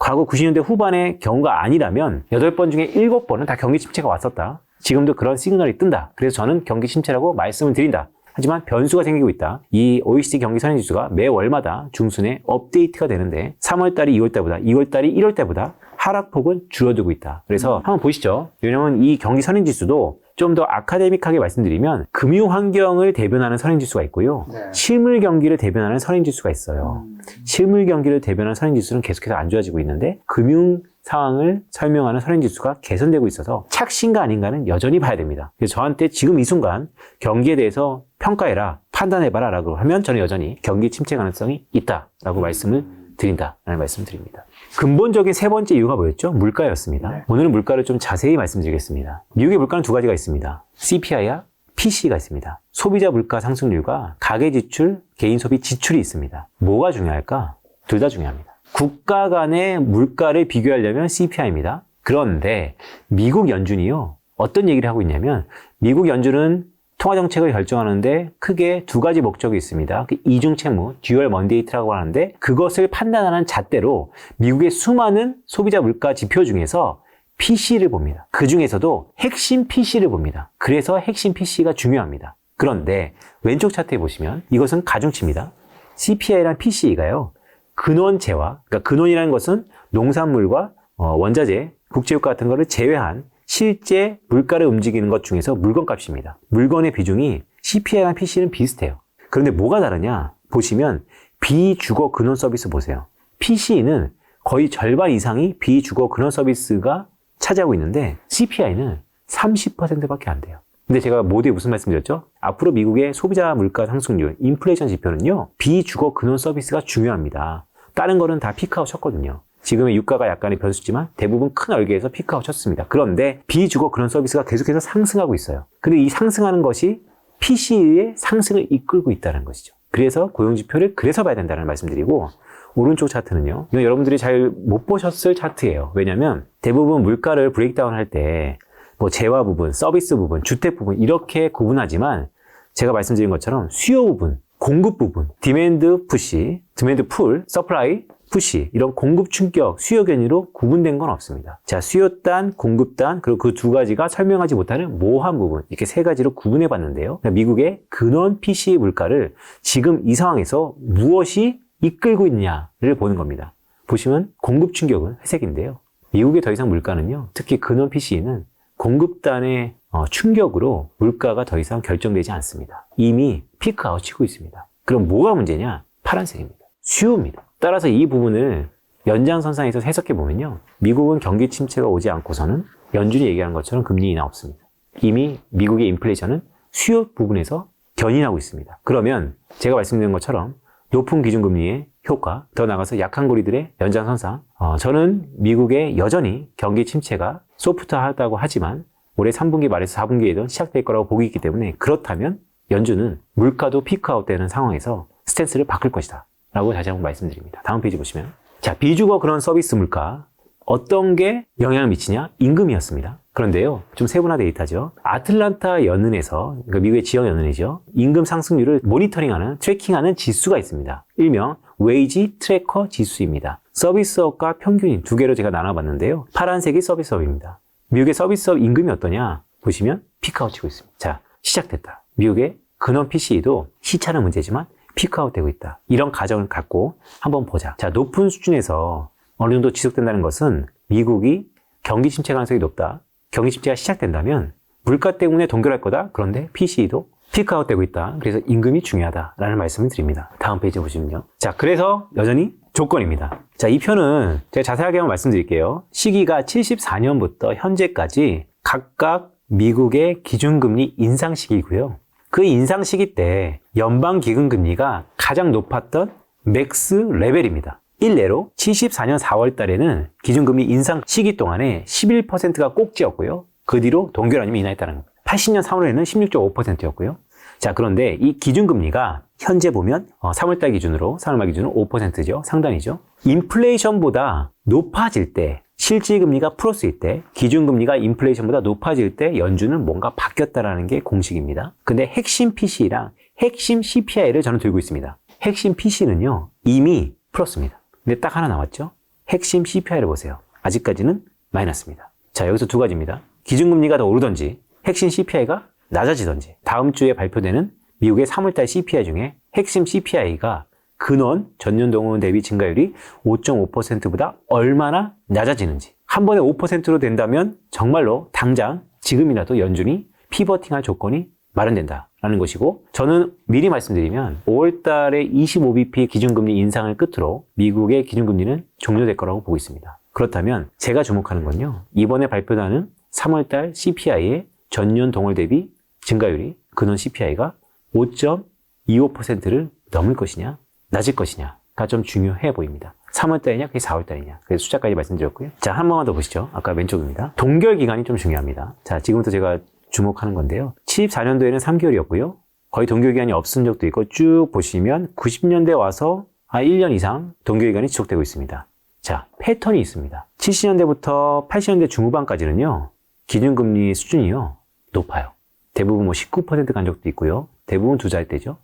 과거 90년대 후반의 경우가 아니라면 8번 중에 7번은 다 경기 침체가 왔었다. 지금도 그런 시그널이 뜬다. 그래서 저는 경기 침체라고 말씀을 드린다. 하지만 변수가 생기고 있다. 이 OECD 경기 선행지수가 매월마다 중순에 업데이트가 되는데 3월달이 2월달보다, 2월달이 1월달보다 하락폭은 줄어들고 있다. 그래서 한번 보시죠. 왜냐하면 이 경기 선행지수도 좀 더 아카데믹하게 말씀드리면 금융 환경을 대변하는 선행지수가 있고요. 실물 경기를 대변하는 선행지수가 있어요. 실물 경기를 대변하는 선행지수는 계속해서 안 좋아지고 있는데 금융 상황을 설명하는 선행지수가 개선되고 있어서 착신가 아닌가는 여전히 봐야 됩니다. 그래서 저한테 지금 이 순간 경기에 대해서 평가해라, 판단해봐라 라고 하면 저는 여전히 경기 침체 가능성이 있다라고 말씀을 드린다라는 말씀을 드립니다. 근본적인 세 번째 이유가 뭐였죠? 물가였습니다. 오늘은 물가를 좀 자세히 말씀드리겠습니다. 미국의 물가는 두 가지가 있습니다. CPI와 PC가 있습니다. 소비자 물가 상승률과 가계지출, 개인소비 지출이 있습니다. 뭐가 중요할까? 둘 다 중요합니다. 국가 간의 물가를 비교하려면 CPI입니다. 그런데 미국 연준이요. 어떤 얘기를 하고 있냐면 미국 연준은 통화정책을 결정하는데 크게 두 가지 목적이 있습니다. 그 이중채무, 듀얼 먼데이트라고 하는데 그것을 판단하는 잣대로 미국의 수많은 소비자 물가 지표 중에서 PC를 봅니다. 그 중에서도 핵심 PC를 봅니다. 그래서 핵심 PC가 중요합니다. 그런데 왼쪽 차트에 보시면 이것은 가중치입니다. CPI랑 PC가요. 근원재와, 그러니까 근원이라는 것은 농산물과 원자재, 국제유가 같은 거를 제외한 실제 물가를 움직이는 것 중에서 물건값입니다. 물건의 비중이 CPI랑 PC는 비슷해요. 그런데 뭐가 다르냐? 보시면 비주거 근원 서비스 보세요. PC는 거의 절반 이상이 비주거 근원 서비스가 차지하고 있는데 CPI는 30%밖에 안 돼요. 근데 제가 모두에 무슨 말씀드렸죠? 앞으로 미국의 소비자 물가 상승률, 인플레이션 지표는요. 비주거 근원 서비스가 중요합니다. 다른 거는 다 피크아웃 쳤거든요. 지금의 유가가 약간의 변수지만 대부분 큰 얼개에서 피크아웃 쳤습니다. 그런데 비주거 근원 서비스가 계속해서 상승하고 있어요. 근데 이 상승하는 것이 PC의 상승을 이끌고 있다는 것이죠. 그래서 고용지표를 그래서 봐야 된다는 말씀드리고 오른쪽 차트는요. 이건 여러분들이 잘 못 보셨을 차트예요. 왜냐하면 대부분 물가를 브레이크다운 할 때 뭐 재화 부분, 서비스 부분, 주택 부분 이렇게 구분하지만 제가 말씀드린 것처럼 수요 부분, 공급 부분, 디맨드 푸시, 디맨드 풀, 서플라이 푸시 이런 공급 충격, 수요 견인으로 구분된 건 없습니다. 자, 수요단, 공급단 그리고 그 두 가지가 설명하지 못하는 모호한 부분 이렇게 세 가지로 구분해 봤는데요. 미국의 근원 PC 물가를 지금 이 상황에서 무엇이 이끌고 있냐를 보는 겁니다. 보시면 공급 충격은 회색인데요. 미국의 더 이상 물가는요. 특히 근원 PC는 공급단의 충격으로 물가가 더 이상 결정되지 않습니다. 이미 피크아웃 치고 있습니다. 그럼 뭐가 문제냐? 파란색입니다. 수요입니다. 따라서 이 부분을 연장선상에서 해석해 보면요. 미국은 경기 침체가 오지 않고서는 연준이 얘기하는 것처럼 금리 인하 없습니다. 이미 미국의 인플레이션은 수요 부분에서 견인하고 있습니다. 그러면 제가 말씀드린 것처럼 높은 기준금리의 효과, 더 나아가서 약한 고리들의 연장선상 저는 미국의 여전히 경기 침체가 소프트하다고 하지만 올해 3분기 말에서 4분기에도 시작될 거라고 보고 있기 때문에 그렇다면 연준은 물가도 피크아웃 되는 상황에서 스탠스를 바꿀 것이다 라고 다시 한번 말씀드립니다. 다음 페이지 보시면 자, 비주거 그런 서비스 물가 어떤 게 영향을 미치냐? 임금이었습니다. 그런데요, 좀 세분화 데이터죠. 아틀란타 연은에서, 그러니까 미국의 지역 연은이죠. 임금 상승률을 모니터링하는, 트래킹하는 지수가 있습니다. 일명 웨이지 트래커 지수입니다. 서비스업과 평균인 두 개로 제가 나눠봤는데요. 파란색이 서비스업입니다. 미국의 서비스업 임금이 어떠냐? 보시면 피크아웃 치고 있습니다. 자, 시작됐다. 미국의 근원 PC도 시차는 문제지만 피크아웃 되고 있다. 이런 가정을 갖고 한번 보자. 자, 높은 수준에서 어느 정도 지속된다는 것은 미국이 경기 침체 가능성이 높다. 경기 침체가 시작된다면 물가 때문에 동결할 거다. 그런데 PC도 피크아웃 되고 있다. 그래서 임금이 중요하다라는 말씀을 드립니다. 다음 페이지 보시면요. 자, 그래서 여전히 조건입니다. 자, 이 표는 제가 자세하게 한번 말씀드릴게요. 시기가 74년부터 현재까지 각각 미국의 기준금리 인상 시기이고요. 그 인상 시기 때 연방기금금리가 가장 높았던 맥스 레벨입니다. 일례로 74년 4월 달에는 기준금리 인상 시기 동안에 11%가 꼭지였고요. 그 뒤로 동결 아니면 인하했다는 겁니다. 80년 3월에는 16.5%였고요. 자, 그런데 이 기준금리가 현재 보면 3월달 기준으로, 3월말 기준으로 5%죠. 상단이죠. 인플레이션보다 높아질 때, 실질금리가 풀었을 때, 기준금리가 인플레이션보다 높아질 때 연준은 뭔가 바뀌었다라는 게 공식입니다. 근데 핵심 PC랑 핵심 CPI를 저는 들고 있습니다. 핵심 PC는요, 이미 풀었습니다. 근데 딱 하나 남았죠? 핵심 CPI를 보세요. 아직까지는 마이너스입니다. 자, 여기서 두 가지입니다. 기준금리가 더 오르던지 핵심 CPI가 낮아지던지 다음 주에 발표되는 미국의 3월달 CPI 중에 핵심 CPI가 근원 전년 동원 대비 증가율이 5.5%보다 얼마나 낮아지는지 한 번에 5%로 된다면 정말로 당장 지금이라도 연준이 피버팅할 조건이 마련된다라는 것이고 저는 미리 말씀드리면 5월달에 25bp 기준금리 인상을 끝으로 미국의 기준금리는 종료될 거라고 보고 있습니다. 그렇다면 제가 주목하는 건요. 이번에 발표하는 3월달 CPI의 전년 동월 대비 증가율이 근원 CPI가 5.25%를 넘을 것이냐 낮을 것이냐가 좀 중요해 보입니다. 3월달이냐 그게 4월달이냐 그래서 숫자까지 말씀드렸고요. 자, 한 번만 더 보시죠. 아까 왼쪽입니다. 동결 기간이 좀 중요합니다. 자, 지금부터 제가 주목하는 건데요. 74년도에는 3개월이었고요. 거의 동결 기간이 없은 적도 있고 쭉 보시면 90년대 와서 1년 이상 동결 기간이 지속되고 있습니다. 자, 패턴이 있습니다. 70년대부터 80년대 중후반까지는요. 기준금리 수준이요. 높아요. 대부분 19% 간 적도 있고요. 대부분 두 자릿대죠.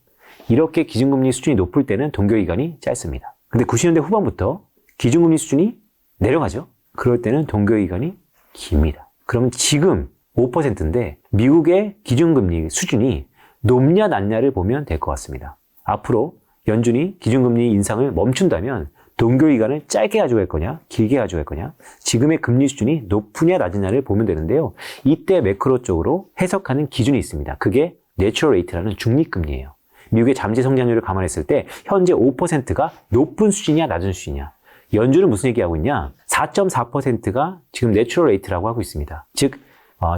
이렇게 기준금리 수준이 높을 때는 동결 기간이 짧습니다. 근데 90년대 후반부터 기준금리 수준이 내려가죠. 그럴 때는 동결 기간이 깁니다. 그러면 지금 5%인데 미국의 기준금리 수준이 높냐 낮냐를 보면 될 것 같습니다. 앞으로 연준이 기준금리 인상을 멈춘다면 동결 기간을 짧게 가지고 갈 거냐 길게 가지고 갈 거냐 지금의 금리 수준이 높으냐 낮으냐를 보면 되는데요. 이때 매크로 쪽으로 해석하는 기준이 있습니다. 그게 내추럴 레이트라는 중립금리예요. 미국의 잠재 성장률을 감안했을 때 현재 5%가 높은 수준이냐 낮은 수준이냐 연준은 무슨 얘기하고 있냐 4.4%가 지금 내추럴 레이트라고 하고 있습니다. 즉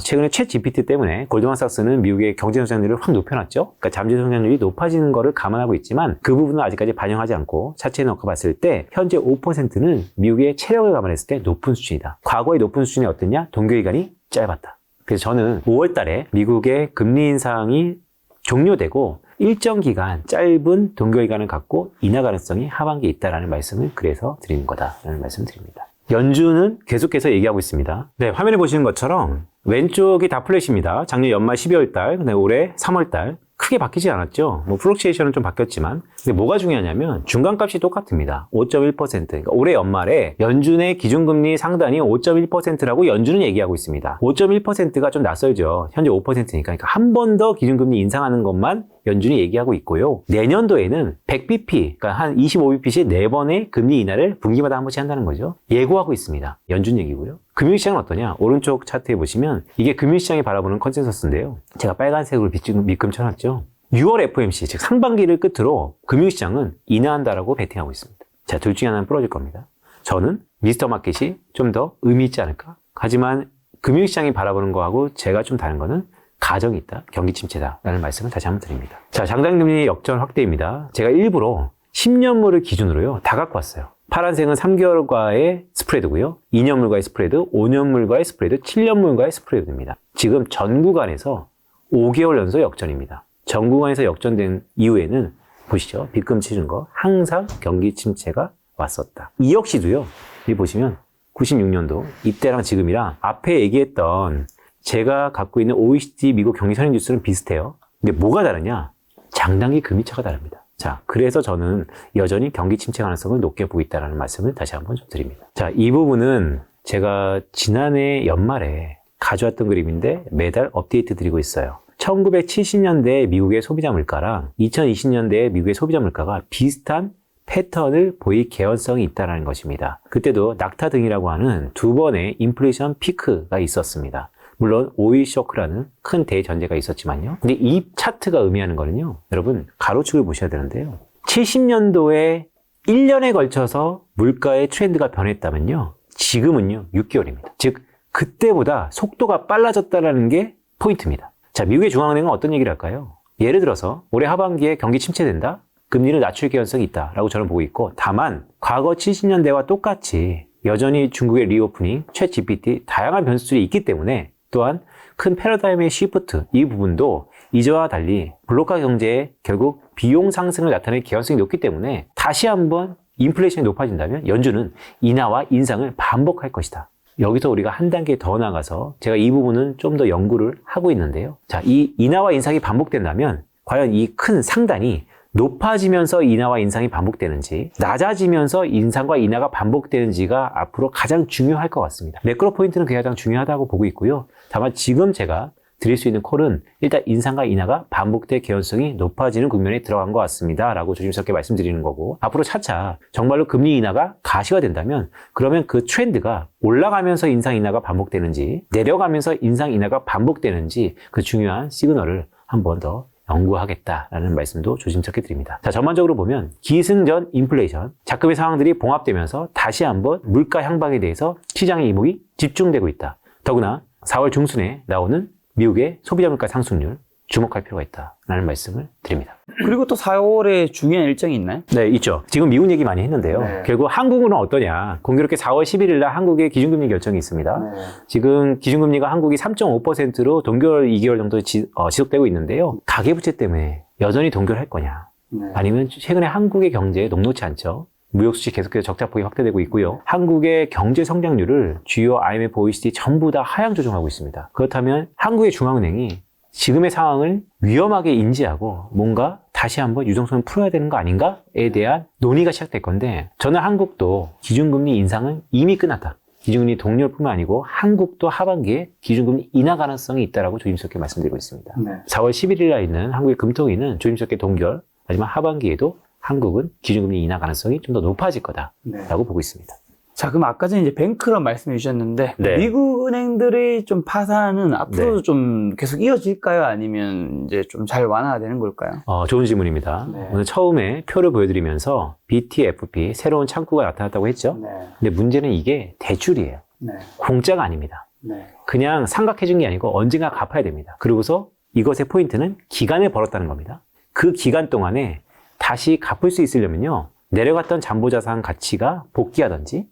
최근에 챗 GPT 때문에 골드만삭스는 미국의 경제 성장률을 확 높여놨죠. 그러니까 잠재 성장률이 높아지는 것을 감안하고 있지만 그 부분은 아직까지 반영하지 않고 차트에 넣고 봤을 때 현재 5%는 미국의 체력을 감안했을 때 높은 수준이다. 과거의 높은 수준이 어땠냐? 동결 기간이 짧았다. 그래서 저는 5월 달에 미국의 금리 인상이 종료되고 일정 기간 짧은 동결 기간을 갖고 인하 가능성이 하반기에 있다라는 말씀을 그래서 드리는 거다라는 말씀을 드립니다. 연준은 계속해서 얘기하고 있습니다. 네, 화면에 보시는 것처럼 왼쪽이 다 플랫입니다. 작년 연말 12월 달, 그다음에 올해 3월 달 크게 바뀌지 않았죠. 플럭추에이션은 좀 바뀌었지만 근데 뭐가 중요하냐면 중간값이 똑같습니다. 5.1%. 그러니까 올해 연말에 연준의 기준금리 상단이 5.1%라고 연준은 얘기하고 있습니다. 5.1%가 좀 낯설죠. 현재 5%니까. 그러니까 한 번 더 기준금리 인상하는 것만 연준이 얘기하고 있고요. 내년도에는 100bp, 그러니까 한 25bp씩 4번의 금리 인하를 분기마다 한 번씩 한다는 거죠. 예고하고 있습니다. 연준 얘기고요. 금융시장은 어떠냐? 오른쪽 차트에 보시면 이게 금융시장이 바라보는 컨센서스인데요. 제가 빨간색으로 밑금 쳐놨죠. 6월 FOMC, 즉 상반기를 끝으로 금융시장은 인하한다라고 베팅하고 있습니다. 자, 둘 중에 하나는 부러질 겁니다. 저는 미스터 마켓이 좀 더 의미 있지 않을까? 하지만 금융시장이 바라보는 거하고 제가 좀 다른 거는 가정이 있다, 경기 침체다라는 말씀을 다시 한번 드립니다. 자, 장단금리 역전 확대입니다. 제가 일부러 10년물을 기준으로요, 다 갖고 왔어요. 파란색은 3개월과의 스프레드고요. 2년물과의 스프레드, 5년물과의 스프레드, 7년물과의 스프레드입니다. 지금 전 구간에서 5개월 연속 역전입니다. 전 구간에서 역전된 이후에는 보시죠. 빗금 치는 거 항상 경기 침체가 왔었다. 이 역시도요. 여기 보시면 96년도 이때랑 지금이랑 앞에 얘기했던 제가 갖고 있는 OECD 미국 경기 선행 지수는 비슷해요. 근데 뭐가 다르냐? 장단기 금리차가 다릅니다. 자, 그래서 저는 여전히 경기 침체 가능성을 높게 보고 있다는 말씀을 다시 한번 좀 드립니다. 자, 이 부분은 제가 지난해 연말에 가져왔던 그림인데 매달 업데이트 드리고 있어요. 1970년대 미국의 소비자 물가랑 2020년대의 미국의 소비자 물가가 비슷한 패턴을 보일 개연성이 있다는 것입니다. 그때도 낙타 등이라고 하는 두 번의 인플레이션 피크가 있었습니다. 물론 오일 쇼크라는 큰 대전제가 있었지만요. 근데 이 차트가 의미하는 거는요. 여러분 가로축을 보셔야 되는데요. 70년도에 1년에 걸쳐서 물가의 트렌드가 변했다면요. 지금은요. 6개월입니다. 즉 그때보다 속도가 빨라졌다는 게 포인트입니다. 자, 미국의 중앙은행은 어떤 얘기를 할까요? 예를 들어서 올해 하반기에 경기 침체된다? 금리를 낮출 개연성이 있다라고 저는 보고 있고 다만 과거 70년대와 똑같이 여전히 중국의 리오프닝, 챗 GPT 다양한 변수들이 있기 때문에 또한 큰 패러다임의 시프트 이 부분도 이제와 달리 블록화 경제에 결국 비용 상승을 나타낼 개연성이 높기 때문에 다시 한번 인플레이션이 높아진다면 연준은 인하와 인상을 반복할 것이다. 여기서 우리가 한 단계 더 나가서 제가 이 부분은 좀 더 연구를 하고 있는데요. 자, 이 인하와 인상이 반복된다면 과연 이 큰 상단이 높아지면서 인하와 인상이 반복되는지, 낮아지면서 인상과 인하가 반복되는지가 앞으로 가장 중요할 것 같습니다. 매크로 포인트는 그게 가장 중요하다고 보고 있고요. 다만 지금 제가 드릴 수 있는 콜은 일단 인상과 인하가 반복될 개연성이 높아지는 국면에 들어간 것 같습니다 라고 조심스럽게 말씀드리는 거고, 앞으로 차차 정말로 금리 인하가 가시가 된다면 그러면 그 트렌드가 올라가면서 인상 인하가 반복되는지 내려가면서 인상 인하가 반복되는지 그 중요한 시그널을 한 번 더 연구하겠다라는 말씀도 조심스럽게 드립니다. 자, 전반적으로 보면 기승전 인플레이션, 자금의 상황들이 봉합되면서 다시 한번 물가 향방에 대해서 시장의 이목이 집중되고 있다. 더구나 4월 중순에 나오는 미국의 소비자 물가 상승률 주목할 필요가 있다라는 말씀을 드립니다. 그리고 또 4월에 중요한 일정이 있나요? 네, 있죠. 지금 미국 얘기 많이 했는데요. 네. 결국 한국은 어떠냐. 공교롭게 4월 11일 날 한국의 기준금리 결정이 있습니다. 네. 지금 기준금리가 한국이 3.5%로 동결 2개월 정도 지속되고 있는데요. 가계부채 때문에 여전히 동결할 거냐. 네. 아니면 최근에 한국의 경제에 녹록치 않죠. 무역 수지 계속해서 적자폭이 확대되고 있고요. 한국의 경제 성장률을 주요 IMF, OECD 전부 다 하향 조정하고 있습니다. 그렇다면 한국의 중앙은행이 지금의 상황을 위험하게 인지하고 뭔가 다시 한번 유동성을 풀어야 되는 거 아닌가에 대한 논의가 시작될 건데, 저는 한국도 기준금리 인상은 이미 끝났다. 기준금리 동결뿐만 아니고 한국도 하반기에 기준금리 인하 가능성이 있다라고 조심스럽게 말씀드리고 있습니다. 네. 4월 11일 날 있는 한국의 금통위는 조심스럽게 동결, 하지만 하반기에도 한국은 기준금리 인하 가능성이 좀 더 높아질 거다라고 보고 있습니다. 자, 그럼 아까 전에 이제 뱅크런 말씀해 주셨는데, 네. 미국 은행들의 좀 파산은 앞으로도 네. 좀 계속 이어질까요? 아니면 이제 좀 잘 완화가 되는 걸까요? 좋은 질문입니다. 네. 오늘 처음에 표를 보여드리면서 BTFP, 새로운 창구가 나타났다고 했죠. 네. 근데 문제는 이게 대출이에요. 네. 공짜가 아닙니다. 네. 그냥 삼각해준 게 아니고 언젠가 갚아야 됩니다. 그리고서 이것의 포인트는 기간에 벌었다는 겁니다. 그 기간 동안에 다시 갚을 수 있으려면요, 내려갔던 잠보자산 가치가 복귀하든지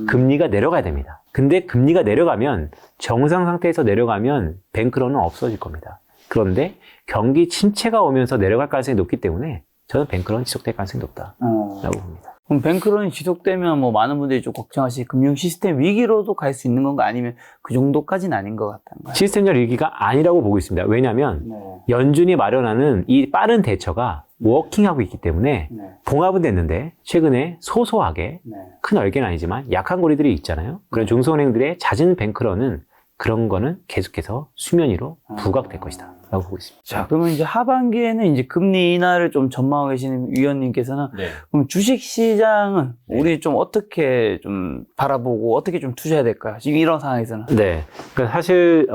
금리가 내려가야 됩니다. 근데 금리가 내려가면, 정상 상태에서 내려가면 뱅크런은 없어질 겁니다. 그런데 경기 침체가 오면서 내려갈 가능성이 높기 때문에 저는 뱅크런이 지속될 가능성이 높다라고 봅니다. 그럼 뱅크런이 지속되면 뭐 많은 분들이 좀 걱정하실 금융 시스템 위기로도 갈 수 있는 건가, 아니면 그 정도까지는 아닌 것 같던가요? 시스템적 위기가 아니라고 보고 있습니다. 왜냐하면 네. 연준이 마련하는 이 빠른 대처가 워킹하고 있기 때문에 네. 봉합은 됐는데 최근에 소소하게, 네. 큰 얼개는 아니지만 약한 고리들이 있잖아요. 그런 중소은행들의 잦은 뱅크런은 그런 거는 계속해서 수면 위로 부각될 것이다 라고 보고 있습니다. 자, 그러면 이제 하반기에는 이제 금리 인하를 좀 전망하고 계시는 위원님께서는, 네. 그럼 주식 시장은 네. 우리 좀 어떻게 좀 바라보고 어떻게 좀 투자해야 될까요? 지금 이런 상황에서는. 네. 그러니까 사실,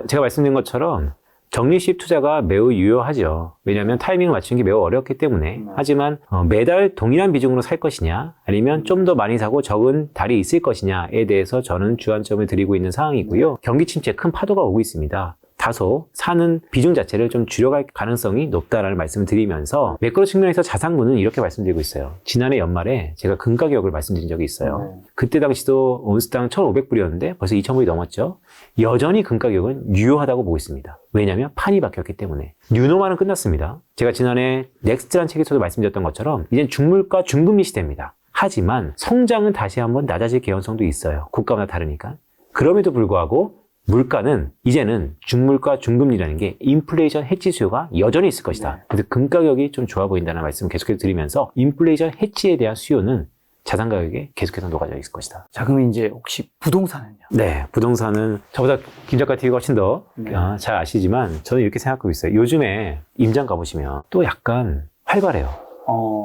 제가 말씀드린 것처럼 적립식 투자가 매우 유효하죠. 왜냐하면 타이밍을 맞추는 게 매우 어렵기 때문에. 하지만 매달 동일한 비중으로 살 것이냐, 아니면 좀 더 많이 사고 적은 달이 있을 것이냐에 대해서 저는 주안점을 드리고 있는 상황이고요. 경기 침체 큰 파도가 오고 있습니다. 다소 사는 비중 자체를 좀 줄여갈 가능성이 높다라는 말씀을 드리면서, 매크로 측면에서 자산군은 이렇게 말씀드리고 있어요. 지난해 연말에 제가 금 가격을 말씀드린 적이 있어요. 그때 당시도 온스당 1,500불이었는데 벌써 2,000불이 넘었죠. 여전히 금 가격은 유효하다고 보고 있습니다. 왜냐하면 판이 바뀌었기 때문에. 뉴노멀은 끝났습니다. 제가 지난해 넥스트라는 책에서도 말씀드렸던 것처럼 이젠 중물가 중금리 시대입니다. 하지만 성장은 다시 한번 낮아질 개연성도 있어요. 국가마다 다르니까. 그럼에도 불구하고 물가는 이제는 중물가 중금리라는 게 인플레이션 해치 수요가 여전히 있을 것이다. 그래서 금 가격이 좀 좋아 보인다는 말씀을 계속해서 드리면서, 인플레이션 해치에 대한 수요는 자산 가격에 계속해서 녹아져 있을 것이다. 자, 그러면 이제 혹시 부동산은요? 네, 부동산은 저보다 김 작가 TV가 훨씬 더 잘 아시지만 저는 이렇게 생각하고 있어요. 요즘에 임장 가보시면 또 약간 활발해요.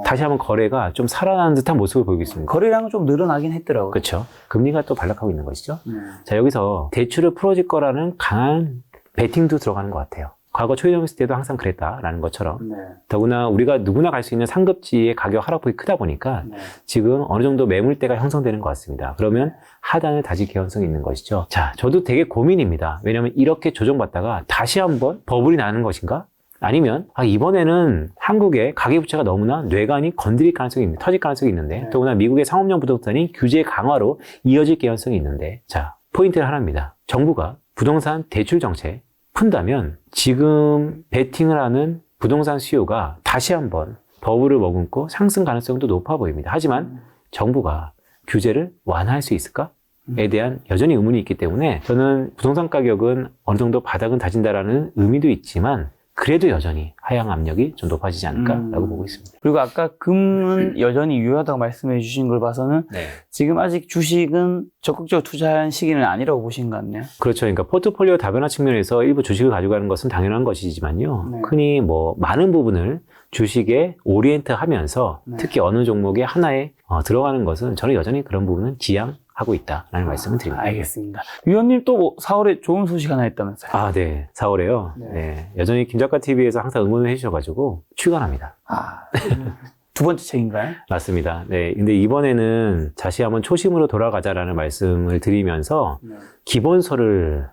다시 한번 거래가 좀 살아나는 듯한 모습을 보이고 있습니다. 거래량은 좀 늘어나긴 했더라고요. 그렇죠. 금리가 또 반락하고 있는 것이죠. 자, 여기서 대출을 풀어질 거라는 강한 베팅도 들어가는 것 같아요. 과거 초이점스 때도 항상 그랬다라는 것처럼. 더구나 우리가 누구나 갈 수 있는 상급지의 가격 하락폭이 크다 보니까 지금 어느 정도 매물대가 형성되는 것 같습니다. 그러면 하단을 다질 개연성이 있는 것이죠. 자, 저도 되게 고민입니다. 왜냐하면 이렇게 조정받다가 다시 한번 버블이 나는 것인가? 아니면 이번에는 한국의 가계부채가 너무나 뇌관이 건드릴 가능성이 있는데, 터질 가능성이 있는데, 더구나 미국의 상업용 부동산이 규제 강화로 이어질 개연성이 있는데, 자, 포인트는 하나입니다. 정부가 부동산 대출 정책 푼다면 지금 베팅을 하는 부동산 수요가 다시 한번 버블을 머금고 상승 가능성도 높아 보입니다. 하지만 정부가 규제를 완화할 수 있을까에 대한 여전히 의문이 있기 때문에, 저는 부동산 가격은 어느 정도 바닥은 다진다라는 의미도 있지만 그래도 여전히 하향 압력이 좀 높아지지 않을까라고 보고 있습니다. 그리고 아까 금은 여전히 유효하다고 말씀해 주신 걸 봐서는 네. 지금 아직 주식은 적극적으로 투자한 시기는 아니라고 보신 것 같네요. 그렇죠. 그러니까 포트폴리오 다변화 측면에서 일부 주식을 가져가는 것은 당연한 것이지만요. 네. 흔히 뭐 많은 부분을 주식에 오리엔트 하면서 네. 특히 어느 종목에 하나에 들어가는 것은 저는 여전히 그런 부분은 지양하고 있다라는 말씀을 드립니다. 알겠습니다. 위원님 또 뭐 4월에 좋은 소식 하나 있다면서요? 아, 네. 4월에요. 네. 네. 여전히 김작가 TV에서 항상 응원을 해주셔가지고 출간합니다. 두 번째 책인가요? 맞습니다. 네. 근데 이번에는 다시 한번 초심으로 돌아가자라는 말씀을 드리면서 네. 기본서를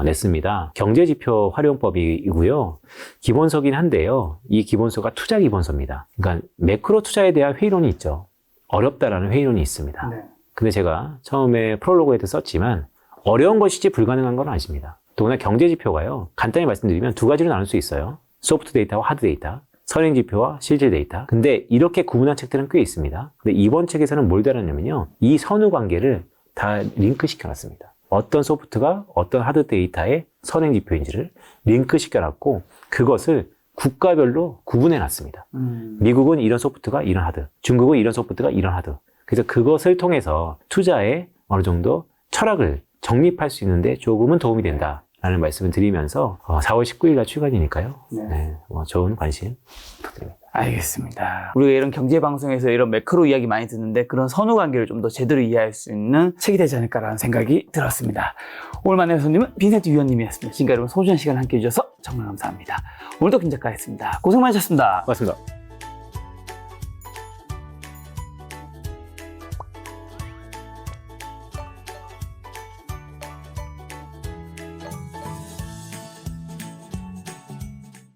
냈습니다. 경제지표 활용법이고요. 기본서긴 한데요. 이 기본서가 투자 기본서입니다. 그러니까 매크로 투자에 대한 회의론이 있죠. 어렵다라는 회의론이 있습니다. 네. 근데 제가 처음에 프롤로그에도 썼지만 어려운 것이지 불가능한 건 아닙니다. 더구나 경제지표가요. 간단히 말씀드리면 두 가지로 나눌 수 있어요. 소프트 데이터와 하드 데이터. 선행지표와 실질 데이터. 근데 이렇게 구분한 책들은 꽤 있습니다. 근데 이번 책에서는 뭘 다뤘냐면요. 이 선후 관계를 다 링크 시켜놨습니다. 어떤 소프트가 어떤 하드 데이터의 선행지표인지를 링크 시켜놨고 그것을 국가별로 구분해놨습니다. 미국은 이런 소프트가 이런 하드, 중국은 이런 소프트가 이런 하드. 그래서 그것을 통해서 투자에 어느 정도 철학을 정립할 수 있는데 조금은 도움이 된다라는 말씀을 드리면서 4월 19일 날 출간이니까요. 네, 좋은 관심 부탁드립니다. 알겠습니다. 우리가 이런 경제방송에서 이런 매크로 이야기 많이 듣는데 그런 선후 관계를 좀 더 제대로 이해할 수 있는 책이 되지 않을까라는 생각이 들었습니다. 오늘 만난 손님은 빈센트 위원님이었습니다. 지금까지 여러분 소중한 시간 함께해 주셔서 정말 감사합니다. 오늘도 김 작가였습니다. 고생 많으셨습니다. 고맙습니다.